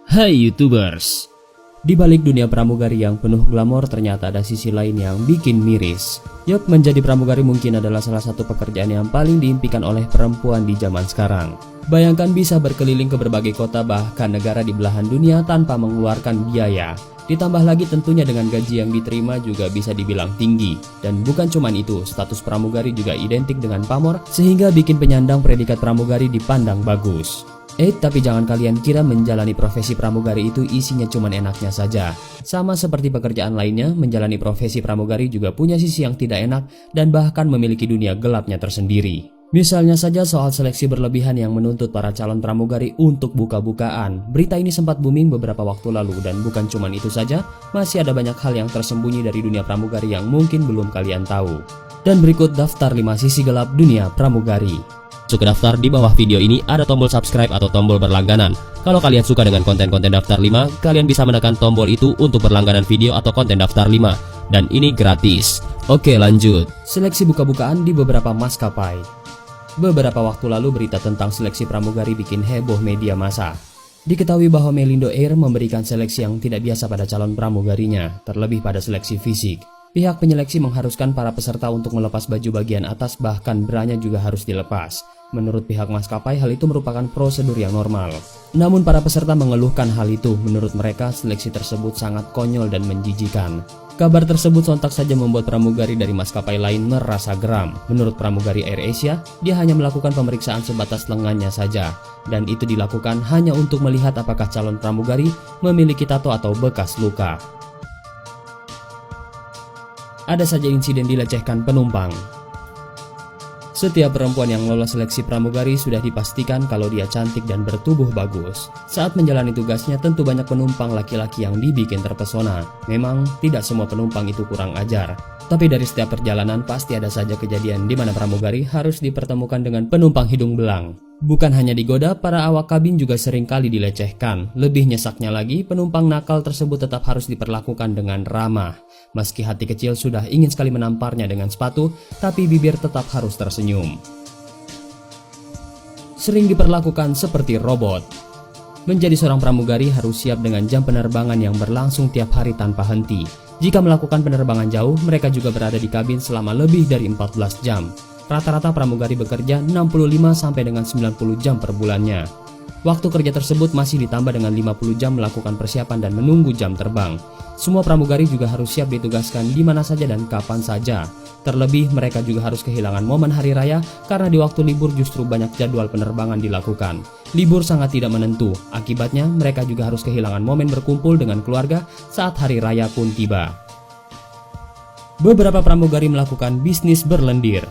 Hai YouTubers, di balik dunia pramugari yang penuh glamor ternyata ada sisi lain yang bikin miris. Yup, menjadi pramugari mungkin adalah salah satu pekerjaan yang paling diimpikan oleh perempuan di zaman sekarang. Bayangkan bisa berkeliling ke berbagai kota bahkan negara di belahan dunia tanpa mengeluarkan biaya. Ditambah lagi tentunya dengan gaji yang diterima juga bisa dibilang tinggi. Dan bukan cuman itu, status pramugari juga identik dengan pamor sehingga bikin penyandang predikat pramugari dipandang bagus. Tapi jangan kalian kira menjalani profesi pramugari itu isinya cuman enaknya saja. Sama seperti pekerjaan lainnya, menjalani profesi pramugari juga punya sisi yang tidak enak dan bahkan memiliki dunia gelapnya tersendiri. Misalnya saja soal seleksi berlebihan yang menuntut para calon pramugari untuk buka-bukaan. Berita ini sempat booming beberapa waktu lalu dan bukan cuman itu saja, masih ada banyak hal yang tersembunyi dari dunia pramugari yang mungkin belum kalian tahu. Dan berikut daftar 5 sisi gelap dunia pramugari. Masuk ke daftar, di bawah video ini ada tombol subscribe atau tombol berlangganan. Kalau kalian suka dengan konten-konten daftar 5, kalian bisa menekan tombol itu untuk berlangganan video atau konten daftar 5. Dan ini gratis. Oke, lanjut. Seleksi buka-bukaan di beberapa maskapai. Beberapa waktu lalu berita tentang seleksi pramugari bikin heboh media massa. Diketahui bahwa Melindo Air memberikan seleksi yang tidak biasa pada calon pramugarinya, terlebih pada seleksi fisik. Pihak penyeleksi mengharuskan para peserta untuk melepas baju bagian atas, bahkan branya juga harus dilepas. Menurut pihak maskapai, hal itu merupakan prosedur yang normal. Namun para peserta mengeluhkan hal itu. Menurut mereka, seleksi tersebut sangat konyol dan menjijikan. Kabar tersebut sontak saja membuat pramugari dari maskapai lain merasa geram. Menurut pramugari AirAsia, dia hanya melakukan pemeriksaan sebatas lengannya saja. Dan itu dilakukan hanya untuk melihat apakah calon pramugari memiliki tato atau bekas luka. Ada saja insiden dilecehkan penumpang. Setiap perempuan yang lolos seleksi pramugari sudah dipastikan kalau dia cantik dan bertubuh bagus. Saat menjalani tugasnya tentu banyak penumpang laki-laki yang dibikin terpesona. Memang tidak semua penumpang itu kurang ajar. Tapi dari setiap perjalanan pasti ada saja kejadian di mana pramugari harus dipertemukan dengan penumpang hidung belang. Bukan hanya digoda, para awak kabin juga sering kali dilecehkan. Lebih nyesaknya lagi, penumpang nakal tersebut tetap harus diperlakukan dengan ramah. Meski hati kecil sudah ingin sekali menamparnya dengan sepatu, tapi bibir tetap harus tersenyum. Sering diperlakukan seperti robot. Menjadi seorang pramugari harus siap dengan jam penerbangan yang berlangsung tiap hari tanpa henti. Jika melakukan penerbangan jauh, mereka juga berada di kabin selama lebih dari 14 jam. Rata-rata pramugari bekerja 65 sampai dengan 90 jam per bulannya. Waktu kerja tersebut masih ditambah dengan 50 jam melakukan persiapan dan menunggu jam terbang. Semua pramugari juga harus siap ditugaskan di mana saja dan kapan saja. Terlebih mereka juga harus kehilangan momen hari raya karena di waktu libur justru banyak jadwal penerbangan dilakukan. Libur sangat tidak menentu, akibatnya mereka juga harus kehilangan momen berkumpul dengan keluarga saat hari raya pun tiba. Beberapa pramugari melakukan bisnis berlendir.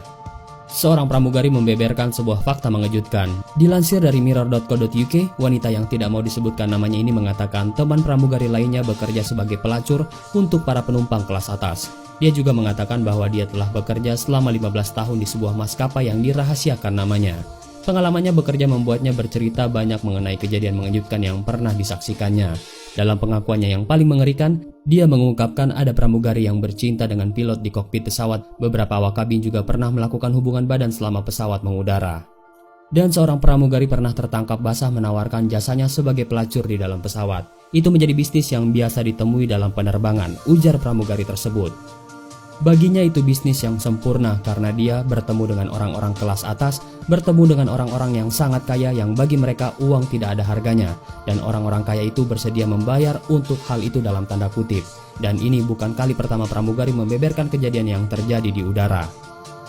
Seorang pramugari membeberkan sebuah fakta mengejutkan. Dilansir dari mirror.co.uk, wanita yang tidak mau disebutkan namanya ini mengatakan teman pramugari lainnya bekerja sebagai pelacur untuk para penumpang kelas atas. Dia juga mengatakan bahwa dia telah bekerja selama 15 tahun di sebuah maskapai yang dirahasiakan namanya. Pengalamannya bekerja membuatnya bercerita banyak mengenai kejadian mengejutkan yang pernah disaksikannya. Dalam pengakuannya yang paling mengerikan, dia mengungkapkan ada pramugari yang bercinta dengan pilot di kokpit pesawat. Beberapa awak kabin juga pernah melakukan hubungan badan selama pesawat mengudara. Dan seorang pramugari pernah tertangkap basah menawarkan jasanya sebagai pelacur di dalam pesawat. Itu menjadi bisnis yang biasa ditemui dalam penerbangan, ujar pramugari tersebut. Baginya itu bisnis yang sempurna karena dia bertemu dengan orang-orang kelas atas, bertemu dengan orang-orang yang sangat kaya yang bagi mereka uang tidak ada harganya, dan orang-orang kaya itu bersedia membayar untuk hal itu dalam tanda kutip. Dan ini bukan kali pertama pramugari membeberkan kejadian yang terjadi di udara.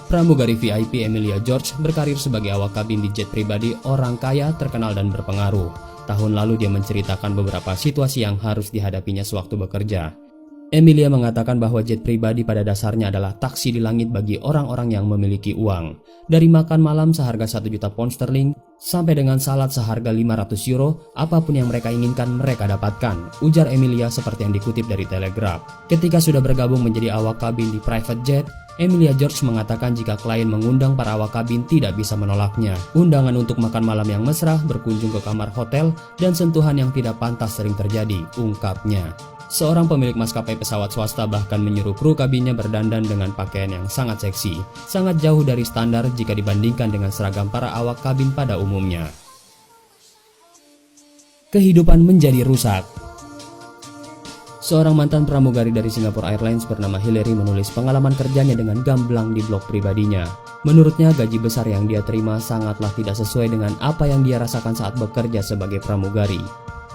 Pramugari VIP Emilia George berkarir sebagai awak kabin di jet pribadi orang kaya, terkenal dan berpengaruh. Tahun lalu dia menceritakan beberapa situasi yang harus dihadapinya sewaktu bekerja. Emilia mengatakan bahwa jet pribadi pada dasarnya adalah taksi di langit bagi orang-orang yang memiliki uang. Dari makan malam seharga 1 juta pound sterling sampai dengan salad seharga 500 euro, apapun yang mereka inginkan mereka dapatkan, ujar Emilia seperti yang dikutip dari Telegraph. Ketika sudah bergabung menjadi awak kabin di private jet, Emilia George mengatakan jika klien mengundang para awak kabin tidak bisa menolaknya. Undangan untuk makan malam yang mesra, berkunjung ke kamar hotel, dan sentuhan yang tidak pantas sering terjadi, ungkapnya. Seorang pemilik maskapai pesawat swasta bahkan menyuruh kru kabinnya berdandan dengan pakaian yang sangat seksi, sangat jauh dari standar jika dibandingkan dengan seragam para awak kabin pada umumnya. kehidupan menjadi rusak. Seorang mantan pramugari dari Singapore Airlines bernama Hillary menulis pengalaman kerjanya dengan gamblang di blog pribadinya. Menurutnya, gaji besar yang dia terima sangatlah tidak sesuai dengan apa yang dia rasakan saat bekerja sebagai pramugari.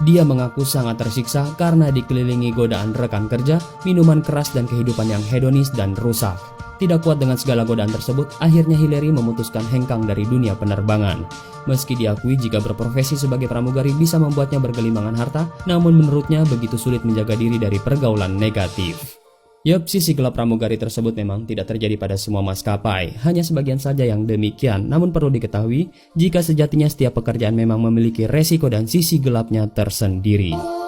Dia mengaku sangat tersiksa karena dikelilingi godaan rekan kerja, minuman keras, dan kehidupan yang hedonis dan rusak. Tidak kuat dengan segala godaan tersebut, akhirnya Hillary memutuskan hengkang dari dunia penerbangan. Meski diakui jika berprofesi sebagai pramugari bisa membuatnya bergelimangan harta, namun menurutnya begitu sulit menjaga diri dari pergaulan negatif. Yup, sisi gelap pramugari tersebut memang tidak terjadi pada semua maskapai, hanya sebagian saja yang demikian. Namun perlu diketahui, jika sejatinya setiap pekerjaan memang memiliki resiko dan sisi gelapnya tersendiri.